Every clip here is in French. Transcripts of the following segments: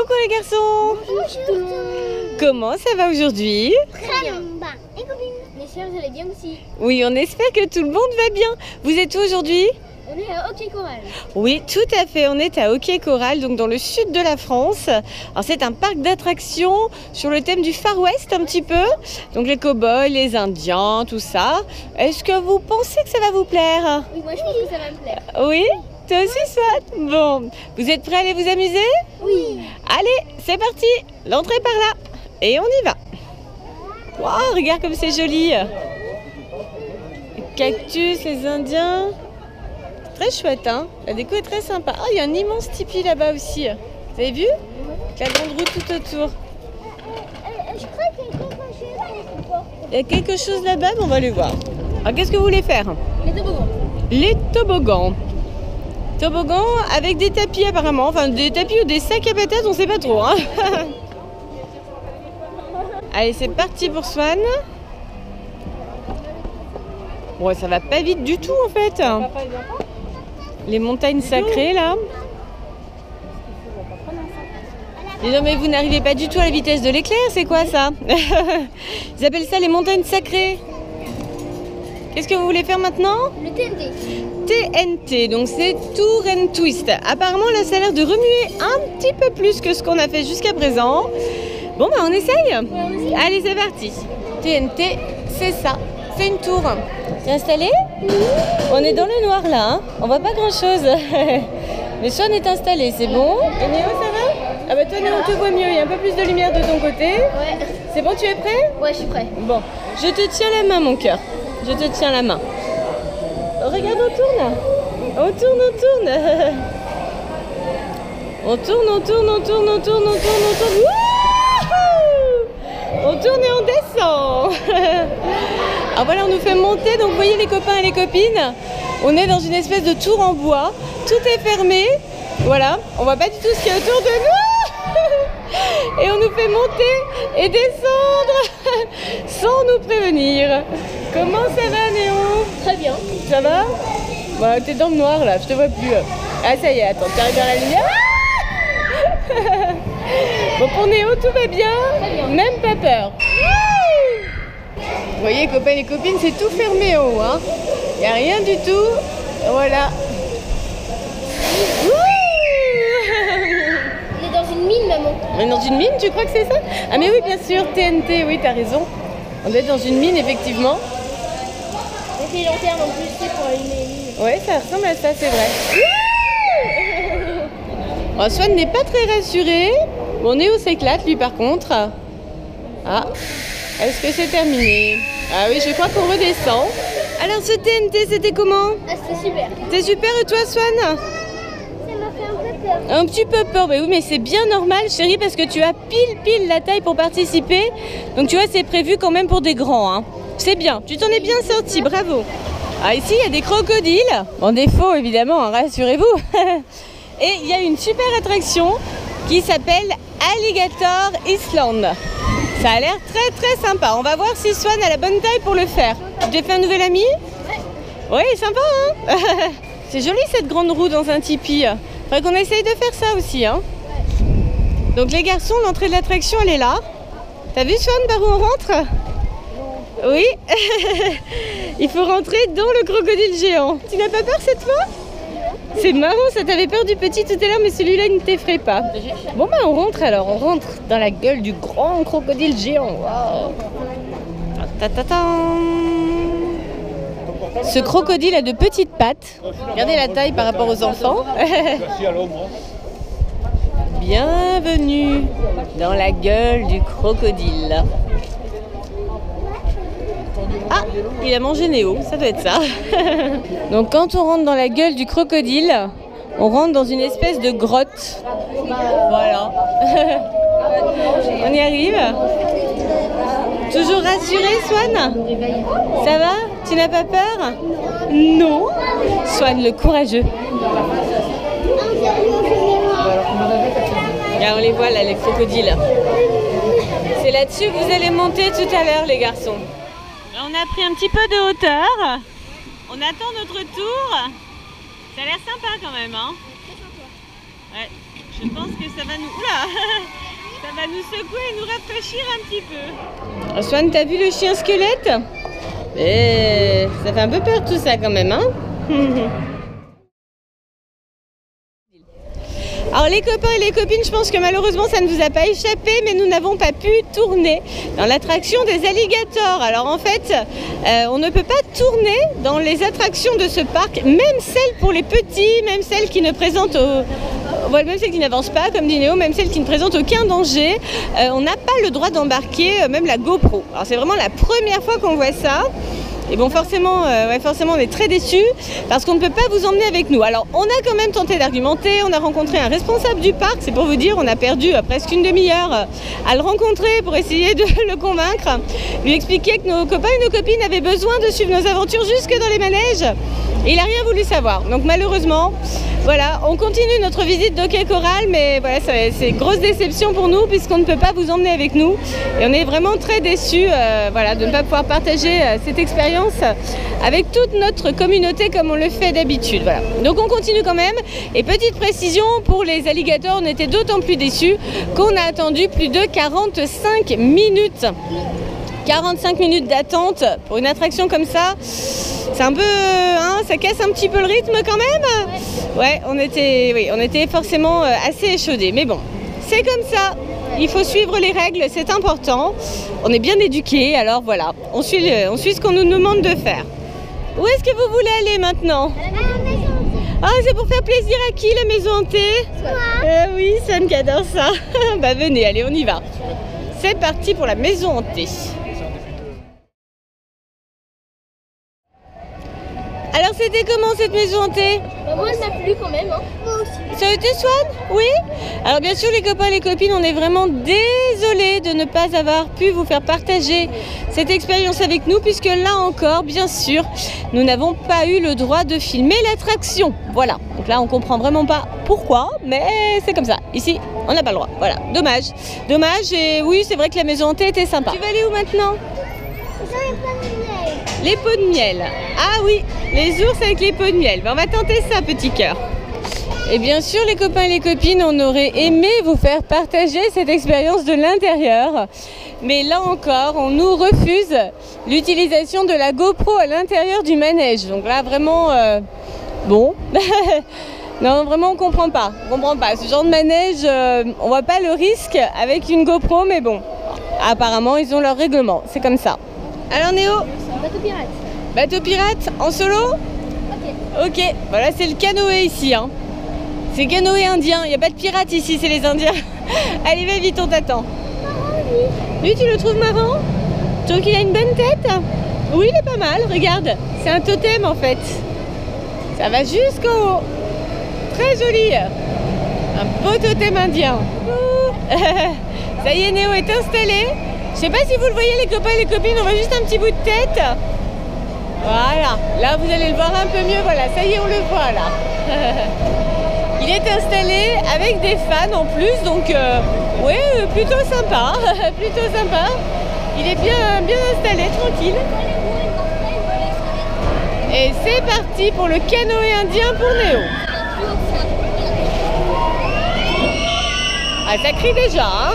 Coucou les garçons. Bonjour. Comment ça va aujourd'hui? Très bien. Et copines, j'espère que vous allez bien aussi. Oui, on espère que tout le monde va bien. Vous êtes où aujourd'hui? On est à Hockey Coral. Oui, tout à fait. On est à Hockey Coral, donc dans le sud de la France. Alors c'est un parc d'attractions sur le thème du Far West un petit peu. Donc les cow-boys, les Indiens, tout ça. Est-ce que vous pensez que ça va vous plaire? Oui, moi je pense que ça va me plaire. Oui? Toi aussi, Swan? Bon, vous êtes prêts à aller vous amuser? Oui. Allez, c'est parti. L'entrée par là. Et on y va. Waouh, regarde comme c'est joli. Les cactus, les Indiens. Très chouette, hein? La déco est très sympa. Oh, il y a un immense tipi là-bas aussi. Vous avez vu? Avec la grande roue tout autour. Je crois qu'il y a quelque chose. Il y a quelque chose là-bas, mais on va aller voir. Alors, qu'est-ce que vous voulez faire? Les toboggans. Les toboggans. Toboggans avec des tapis apparemment. Enfin, des tapis ou des sacs à patates, on sait pas trop, hein? Allez, c'est parti pour Swan. Bon, ça va pas vite du tout en fait. Les montagnes sacrées là. Et non mais vous n'arrivez pas du tout à la vitesse de l'éclair, c'est quoi ça? Ils appellent ça les montagnes sacrées. Qu'est-ce que vous voulez faire maintenant? Le TNT. TNT, donc c'est Tour and Twist. Apparemment là ça a l'air de remuer un petit peu plus que ce qu'on a fait jusqu'à présent. Bon bah on essaye. Allez c'est parti. TNT, c'est ça, c'est une tour. T'es installé? On est dans le noir là, hein, on voit pas grand chose. Mais Swan est installé, c'est bon. Et Néo ça va? Ah bah toi Néo on te voit mieux, il y a un peu plus de lumière de ton côté. Ouais. C'est bon, tu es prêt? Ouais, je suis prêt. Bon, je te tiens la main mon cœur. Je te tiens la main. Regarde, on tourne. On tourne, on tourne. On tourne, on tourne, on tourne, on tourne, on tourne, on tourne. Wouhou! On tourne et on descend. Alors voilà, on nous fait monter. Donc vous voyez les copains et les copines, on est dans une espèce de tour en bois. Tout est fermé. Voilà, on voit pas du tout ce qu'il y a autour de nous. Et on nous fait monter et descendre sans nous prévenir. Comment ça va Néo? Très bien. Ça va? Bah, t'es dans le noir là, je te vois plus. Ah ça y est, attends, t'arrives dans la lumière. Bon pour Néo tout va bien, même pas peur. Vous voyez copains et copines, c'est tout fermé en haut, hein. Y a rien du tout. Voilà. On est dans une mine, maman. On est dans une mine, tu crois que c'est ça? Ah mais oui bien sûr, TNT, oui t'as raison. On doit être dans une mine effectivement. On fait lanterne en plus, c'est pour allumer les mines. Ouais, ça ressemble à ça, c'est vrai. Bon, Swan n'est pas très rassuré. Bon, Néo s'éclate, lui, par contre. Ah, est-ce que c'est terminé? Ah oui, je crois qu'on redescend. Alors, ce TNT, c'était comment? Ah, c'était super. C'était super, et toi, Swan? Ça m'a fait un peu peur. Un petit peu peur, mais oui, mais c'est bien normal, chérie, parce que tu as pile la taille pour participer. Donc, tu vois, c'est prévu quand même pour des grands, hein. C'est bien, tu t'en es bien sorti, bravo. Ah, ici, il y a des crocodiles. En défaut, évidemment, hein, rassurez-vous. Et il y a une super attraction qui s'appelle Alligator Island. Ça a l'air très sympa. On va voir si Swan a la bonne taille pour le faire. Tu t'es fait un nouvel ami? Oui, sympa, hein. C'est joli cette grande roue dans un tipi. Faudrait qu'on essaye de faire ça aussi, hein. Donc les garçons, l'entrée de l'attraction, elle est là. T'as vu Swan par où on rentre? Oui. Il faut rentrer dans le crocodile géant. Tu n'as pas peur cette fois? C'est marrant, ça t'avait peur du petit tout à l'heure, mais celui-là il ne t'effraie pas. Bon bah on rentre alors, on rentre dans la gueule du grand crocodile géant. Wow. Ce crocodile a de petites pattes. Regardez la taille par rapport aux enfants. Bienvenue dans la gueule du crocodile. Ah, il a mangé Néo, ça doit être ça. Donc quand on rentre dans la gueule du crocodile, on rentre dans une espèce de grotte. Voilà. On y arrive. Toujours rassuré, Swan? Ça va? Tu n'as pas peur? Non. Swan, le courageux. Là, on les voit là, les crocodiles. C'est là-dessus que vous allez monter tout à l'heure, les garçons. On a pris un petit peu de hauteur. On attend notre tour. Ça a l'air sympa quand même, hein? Ouais. Je pense que ça va nous... Oula ça va nous secouer et nous rafraîchir un petit peu. Swan, t'as vu le chien squelette? Ça fait un peu peur tout ça quand même, hein. Alors les copains et les copines, je pense que malheureusement ça ne vous a pas échappé, mais nous n'avons pas pu tourner dans l'attraction des alligators. Alors en fait, on ne peut pas tourner dans les attractions de ce parc, même celles pour les petits, même celles qui ne présentent même celles qui n'avancent pas, comme dit Néo, même celles qui ne présentent aucun danger. On n'a pas le droit d'embarquer même la GoPro. Alors c'est vraiment la première fois qu'on voit ça. Et bon, forcément, on est très déçus parce qu'on ne peut pas vous emmener avec nous. Alors, on a quand même tenté d'argumenter, on a rencontré un responsable du parc, c'est pour vous dire, on a perdu presque une demi-heure à le rencontrer pour essayer de le convaincre, lui expliquer que nos copains et nos copines avaient besoin de suivre nos aventures jusque dans les manèges. Et il n'a rien voulu savoir. Donc malheureusement, voilà, on continue notre visite d'Hockey Coral, mais voilà, c'est une grosse déception pour nous puisqu'on ne peut pas vous emmener avec nous. Et on est vraiment très déçus voilà, de ne pas pouvoir partager cette expérience avec toute notre communauté comme on le fait d'habitude. Voilà. Donc on continue quand même. Et petite précision, pour les alligators, on était d'autant plus déçus qu'on a attendu plus de 45 minutes. 45 minutes d'attente pour une attraction comme ça, c'est un peu, hein, ça casse un petit peu le rythme quand même. Ouais, on était forcément assez échaudés, mais bon, c'est comme ça. Il faut suivre les règles, c'est important. On est bien éduqués, alors voilà, on suit ce qu'on nous demande de faire. Où est-ce que vous voulez aller maintenant? À la maison hantée. Ah, c'est pour faire plaisir à qui la maison hantée? Oui, Son qui adore ça. Bah venez, allez, on y va. C'est parti pour la maison hantée. Alors c'était comment cette maison hantée? Moi ça m'a plu quand même. Hein. Moi aussi. Ça a été Swan? Oui. Alors bien sûr les copains et les copines, on est vraiment désolés de ne pas avoir pu vous faire partager cette expérience avec nous puisque là encore, bien sûr, nous n'avons pas eu le droit de filmer l'attraction. Voilà. Donc là on comprend vraiment pas pourquoi, mais c'est comme ça. Ici, on n'a pas le droit. Voilà. Dommage. Dommage et oui, c'est vrai que la maison hantée était sympa. Tu vas aller où maintenant? Les pots de miel. Ah oui, les ours avec les pots de miel. Ben, on va tenter ça, petit cœur. Et bien sûr, les copains et les copines, on aurait aimé vous faire partager cette expérience de l'intérieur. Mais là encore, on nous refuse l'utilisation de la GoPro à l'intérieur du manège. Donc là, vraiment, bon. Non, vraiment, on comprend pas. On comprend pas. Ce genre de manège, on voit pas le risque avec une GoPro, mais bon. Apparemment, ils ont leur règlement. C'est comme ça. Alors Néo? Bateau pirate. Bateau pirate en solo? Ok. Voilà, c'est le canoë ici. Hein. C'est canoë indien. Il n'y a pas de pirate ici, c'est les Indiens. Allez, va vite, on t'attend. Lui, tu le trouves marrant? Tu trouves qu'il a une bonne tête? Oui, il est pas mal. Regarde, c'est un totem en fait. Ça va jusqu'en haut. Très joli. Un beau totem indien. Ça y est, Néo est installé. Je sais pas si vous le voyez les copains et les copines, on voit juste un petit bout de tête. Voilà, là vous allez le voir un peu mieux, voilà, ça y est on le voit là. Il est installé avec des fans en plus, donc oui, plutôt sympa, plutôt sympa. Il est bien installé, tranquille. Et c'est parti pour le canoë indien pour Néo. Ah, ça crie déjà, hein.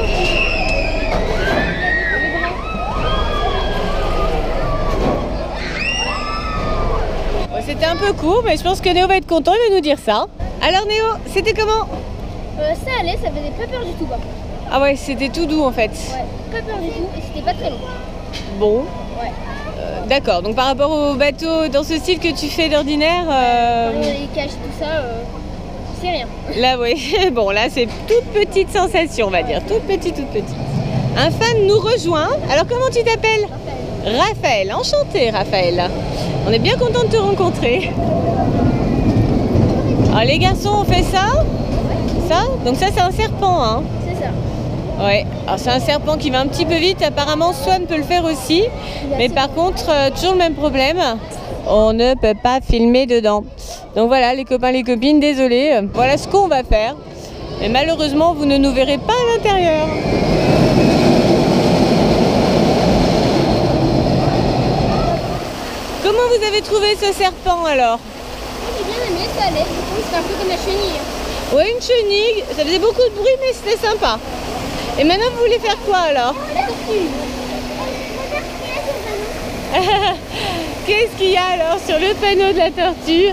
C'était un peu court, mais je pense que Néo va être content, il va nous dire ça. Alors Néo, c'était comment? Ça allait, ça faisait pas peur du tout. Bah. Ah ouais, c'était tout doux en fait. Ouais, pas peur du tout et c'était pas très long. Bon. Ouais. D'accord, donc par rapport au bateau dans ce style que tu fais d'ordinaire... Les cages, tout ça, c'est rien. Là oui, bon là c'est toute petite sensation on va dire, toute petite. Un fan nous rejoint, alors comment tu t'appelles? Raphaël, enchanté Raphaël. On est bien content de te rencontrer. Alors les garçons, on fait ça? Ça? Donc ça c'est un serpent, hein? C'est ça. Ouais, alors c'est un serpent qui va un petit peu vite, apparemment Swan peut le faire aussi. Mais par contre, toujours le même problème, on ne peut pas filmer dedans. Donc voilà les copains, les copines, désolé, voilà ce qu'on va faire. Mais malheureusement, vous ne nous verrez pas à l'intérieur. Comment vous avez trouvé ce serpent alors? J'ai bien aimé, ça allait. Du coup, c'est un peu comme la chenille. Ouais, une chenille. Ça faisait beaucoup de bruit, mais c'était sympa. Et maintenant, vous voulez faire quoi alors? La tortue. Qu'est-ce qu'il y a alors sur le panneau de la tortue?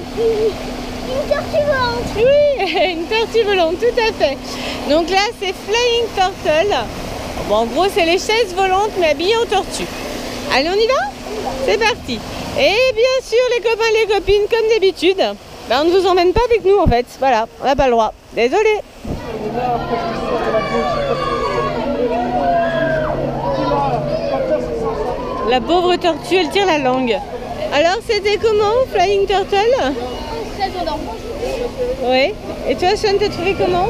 Une tortue volante. Oui, une tortue volante, tout à fait. Donc là, c'est Flying Turtle. Bon, en gros, c'est les chaises volantes, mais habillées en tortue. Allez, on y va? C'est parti. Et bien sûr, les copains et les copines, comme d'habitude, on ne vous emmène pas avec nous en fait. Voilà, on n'a pas le droit. Désolé. La pauvre tortue, elle tire la langue. Alors, c'était comment, Flying Turtle? Très violent. Oui. Et toi, Swan, t'as trouvé comment?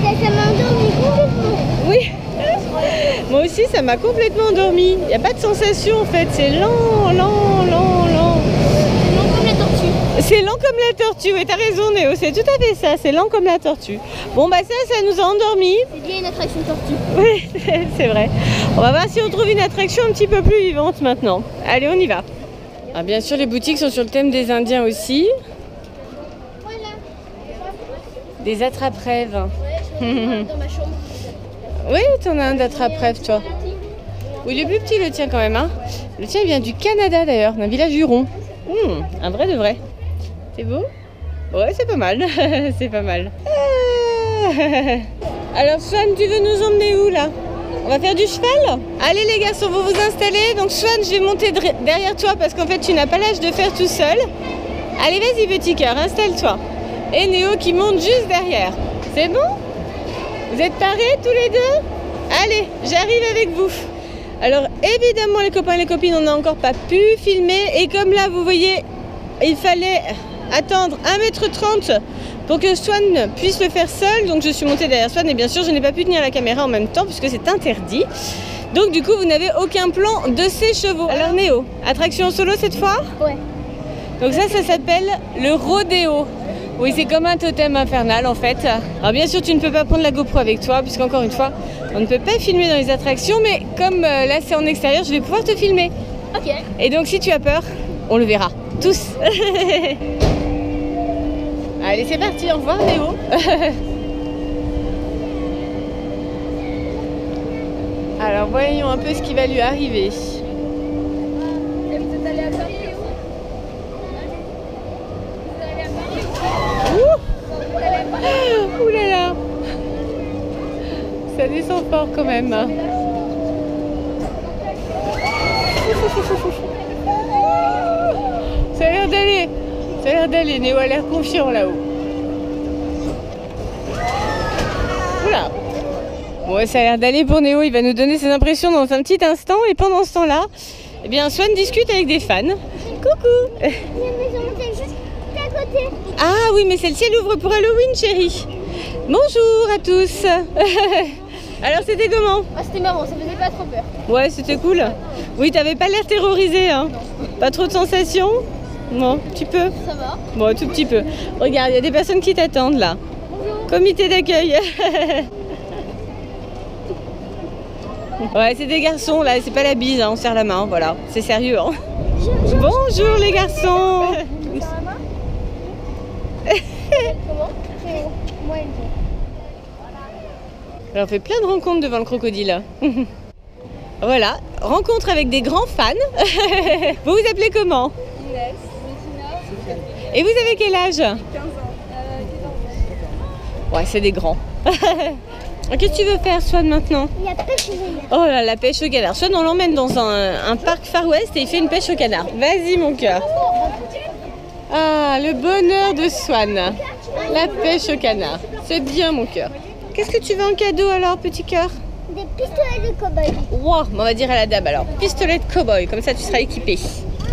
Ça m'a endormi complètement. Oui. Moi aussi, ça m'a complètement endormi. Il n'y a pas de sensation en fait. C'est lent, lent, lent, lent. C'est lent comme la tortue. C'est lent comme la tortue. Oui, t'as raison, Néo. C'est tout à fait ça. C'est lent comme la tortue. Bon, bah ça nous a endormis. C'est bien une attraction tortue. Oui, c'est vrai. On va voir si on trouve une attraction un petit peu plus vivante maintenant. Allez, on y va. Ah, bien sûr, les boutiques sont sur le thème des Indiens aussi. Voilà. Des attrape-rêves. Ouais, je vais dans ma chambre. Oui, t'en as un d'attrape-rêve, toi. Oui, il est plus petit le tien quand même. Hein. Le tien il vient du Canada d'ailleurs, d'un village huron. Un vrai de vrai. C'est beau? Ouais, c'est pas mal. C'est pas mal. Alors Swan, tu veux nous emmener où là? On va faire du cheval? Allez les garçons, vous vous installez. Donc Swan, je vais monter derrière toi parce qu'en fait tu n'as pas l'âge de faire tout seul. Allez, vas-y petit cœur, installe-toi. Et Néo qui monte juste derrière. C'est bon? Vous êtes parés tous les deux? Allez, j'arrive avec vous. Alors évidemment les copains et les copines, on n'a encore pas pu filmer. Et comme là vous voyez, il fallait attendre 1,30 m pour que Swan puisse le faire seul. Donc je suis montée derrière Swan et bien sûr je n'ai pas pu tenir la caméra en même temps puisque c'est interdit. Donc du coup vous n'avez aucun plan de ces chevaux. Alors Néo, attraction solo cette fois? Ouais. Donc ça s'appelle le rodéo. Oui, c'est comme un totem infernal en fait. Alors bien sûr, tu ne peux pas prendre la GoPro avec toi, puisqu'encore une fois, on ne peut pas filmer dans les attractions, mais comme là c'est en extérieur, je vais pouvoir te filmer. Ok. Et donc si tu as peur, on le verra. Tous. Allez, c'est parti, au revoir Néo. Alors voyons un peu ce qui va lui arriver. Et vous êtes allé à Paris? Ouh là là, ça descend fort quand même. Ça a l'air d'aller, Néo a l'air confiant là-haut. Oula. Bon, ça a l'air d'aller pour Néo, il va nous donner ses impressions dans un petit instant. Et pendant ce temps-là, eh bien Swan discute avec des fans. Coucou. Il y a une maison, c'est juste à côté. Ah oui, mais celle-ci elle ouvre pour Halloween, chérie. Bonjour à tous. Alors c'était comment? Ah, c'était marrant, ça faisait pas trop peur. Ouais, c'était cool. Oui, t'avais pas l'air terrorisé, hein? Pas trop de sensations? Non, un petit peu. Ça va? Bon, un tout petit peu. Regarde, il y a des personnes qui t'attendent là. Bonjour. Comité d'accueil. Ouais, c'est des garçons là, c'est pas la bise, hein, on serre la main, voilà. C'est sérieux, hein? Bonjour les garçons. Comment? Moi, elle dit. Alors, on fait plein de rencontres devant le crocodile. Voilà, rencontre avec des grands fans. Vous vous appelez comment? Inès. Et vous avez quel âge? 15 ans. Ouais, c'est des grands. Qu'est-ce que tu veux faire, Swan, maintenant? Il y a pêche au canard. Oh là, la pêche au canard. Swan, on l'emmène dans un parc Far West et il fait une pêche au canard. Vas-y, mon cœur. Ah, le bonheur de Swan. La pêche au canard. C'est bien, mon cœur. Qu'est-ce que tu veux en cadeau alors, petit cœur? Des pistolets de cow-boy. Wow, on va dire à la dame alors. Pistolet de cow-boy, comme ça tu seras équipé.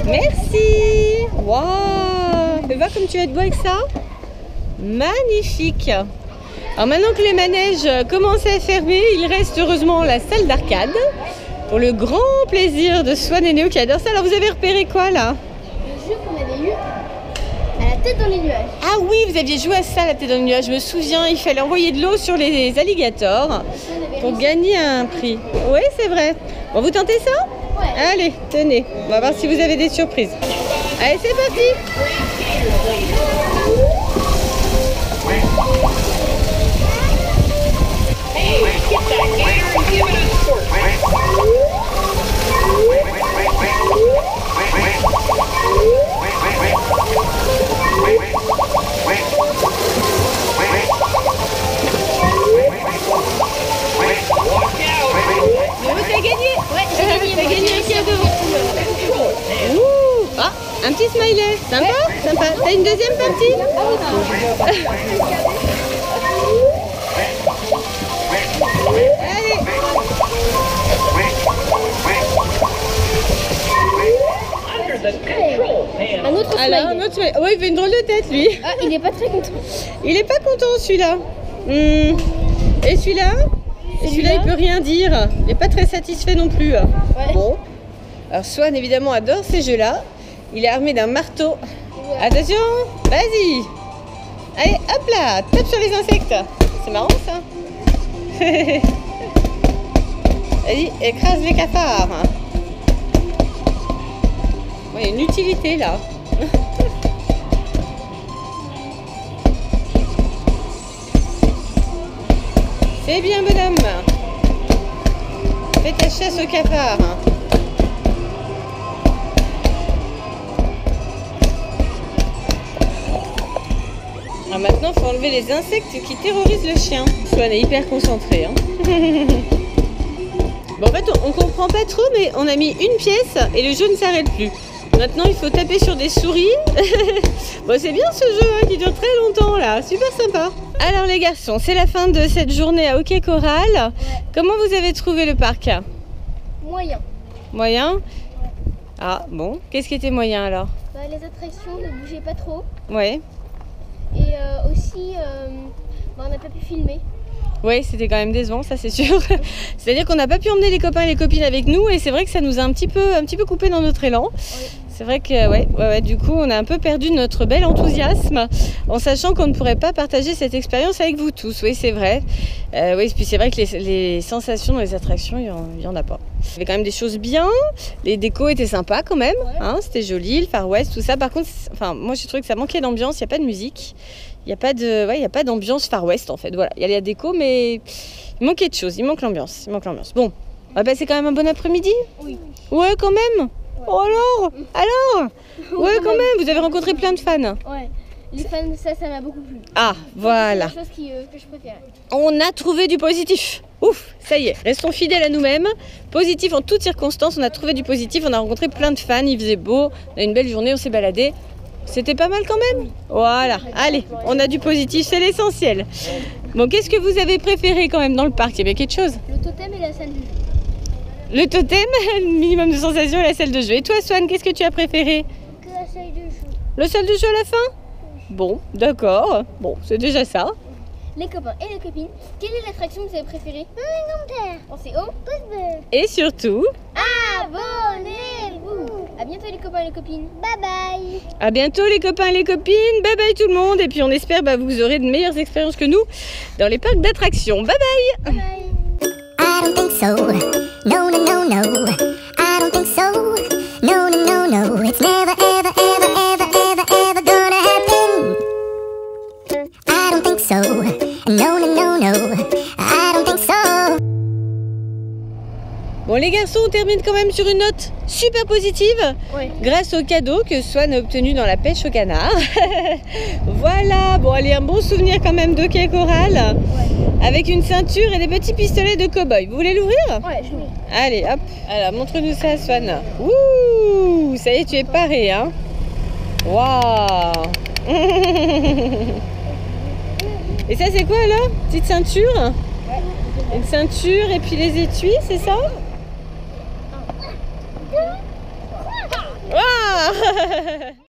Merci. Waouh. Fais voir comme tu vas être beau avec ça. Magnifique. Alors maintenant que les manèges commencent à fermer, il reste heureusement la salle d'arcade. Pour le grand plaisir de Swan et Néo qui adorent ça. Alors vous avez repéré quoi là? Le jeu qu'on avait eu à la tête dans les nuages. Ah oui, vous aviez joué à ça la tête dans le nuage. Je me souviens, il fallait envoyer de l'eau sur les alligators pour gagner un prix. Oui, c'est vrai. Bon, vous tentez ça? Ouais. Allez, tenez. On va voir si vous avez des surprises. Allez, c'est parti. petit smiley. Sympa, sympa. T'as une deuxième partie? Allez. Un autre smiley. Alors, un autre smiley. Oh, il fait une drôle de tête, lui. Ah, il est pas très content. Il est pas content, celui-là. Et celui-là? Et celui-là, il peut rien dire. Il est pas très satisfait non plus. Ouais. Bon. Alors, Swan, évidemment, adore ces jeux-là. Il est armé d'un marteau. Ouais. Attention, vas-y. Allez, hop là, tape sur les insectes. C'est marrant, ça. Vas-y, écrase les cafards. Bon, il y a une utilité, là. C'est bien, bonhomme. Fais ta chasse aux cafards. Alors maintenant, il faut enlever les insectes qui terrorisent le chien. Swan est hyper concentré. Bon, en fait, on comprend pas trop, mais on a mis une pièce et le jeu ne s'arrête plus. Maintenant, il faut taper sur des souris. Bon, c'est bien ce jeu qui dure très longtemps, là. Super sympa. Alors, les garçons, c'est la fin de cette journée à Hockey Coral. Ouais. Comment vous avez trouvé le parc? Moyen. Moyen? Ah, bon. Qu'est-ce qui était moyen, alors? Bah, les attractions ne bougeaient pas trop. Ouais. Et aussi, bah, on n'a pas pu filmer. Oui, c'était quand même décevant, ça c'est sûr. C'est-à-dire qu'on n'a pas pu emmener les copains et les copines avec nous et c'est vrai que ça nous a un petit peu coupé dans notre élan. Oui. C'est vrai que ouais, du coup on a un peu perdu notre bel enthousiasme en sachant qu'on ne pourrait pas partager cette expérience avec vous tous. Oui, c'est vrai. Oui, puis c'est vrai que les sensations dans les attractions, il y en a pas. Il y avait quand même des choses bien, les décos étaient sympas quand même, ouais. Hein, c'était joli, le Far West, tout ça. Par contre, moi je trouve que ça manquait d'ambiance, il n'y a pas de musique. Il n'y a pas d'ambiance Far West en fait. Voilà, il y a la déco, mais il manquait de choses, il manque l'ambiance. Bon, on va passer quand même un bon après-midi. Oui. Ouais, quand même. Ouais. Oh alors ouais, quand même. Vous avez rencontré plein de fans. Ouais. Les fans, ça m'a beaucoup plu. Ah, voilà. C'est la chose que je préfère. On a trouvé du positif. Ouf, ça y est, restons fidèles à nous-mêmes. Positif en toutes circonstances, on a trouvé du positif, on a rencontré plein de fans, il faisait beau, on a une belle journée, on s'est baladé. C'était pas mal quand même? Oui. Voilà, allez, on a du positif, c'est l'essentiel. Bon, qu'est-ce que vous avez préféré quand même dans le parc? Il y a bien quelque chose? Le totem et la salle de jeu. Le totem, le minimum de sensations et la salle de jeu. Et toi, Swan, qu'est-ce que tu as préféré? Que la salle de jeu. Le salle de jeu à la fin? Oui. Bon, d'accord. Bon, c'est déjà ça. Les copains et les copines, quelle est l'attraction que vous avez préférée? Un commentaire. Pensez au pouce bleu. Et surtout, abonnez-vous. À bientôt les copains et les copines. Bye bye. À bientôt les copains et les copines. Bye bye tout le monde. Et puis on espère vous aurez de meilleures expériences que nous dans les parcs d'attractions. Bye bye. Bye bye. I don't think so. No, no, no, no. I don't think so. No, no, no, no. It's never, ever, ever, ever, ever, ever gonna happen. I don't think so. No, no, no, no. I don't think so. Bon les garçons, on termine quand même sur une note super positive, oui. Grâce au cadeau que Swan a obtenu dans la pêche au canard. Voilà, bon allez, un bon souvenir quand même d'Hockey Coral, ouais. Avec une ceinture et des petits pistolets de cow-boy. Vous voulez l'ouvrir? Ouais, je l'ouvre. Allez, hop, alors montre-nous ça Swan. Ouh, ça y est, tu es paré, hein. Waouh. Et ça c'est quoi alors? Petite ceinture? Ouais. Une ceinture et puis les étuis, c'est ça? Wow.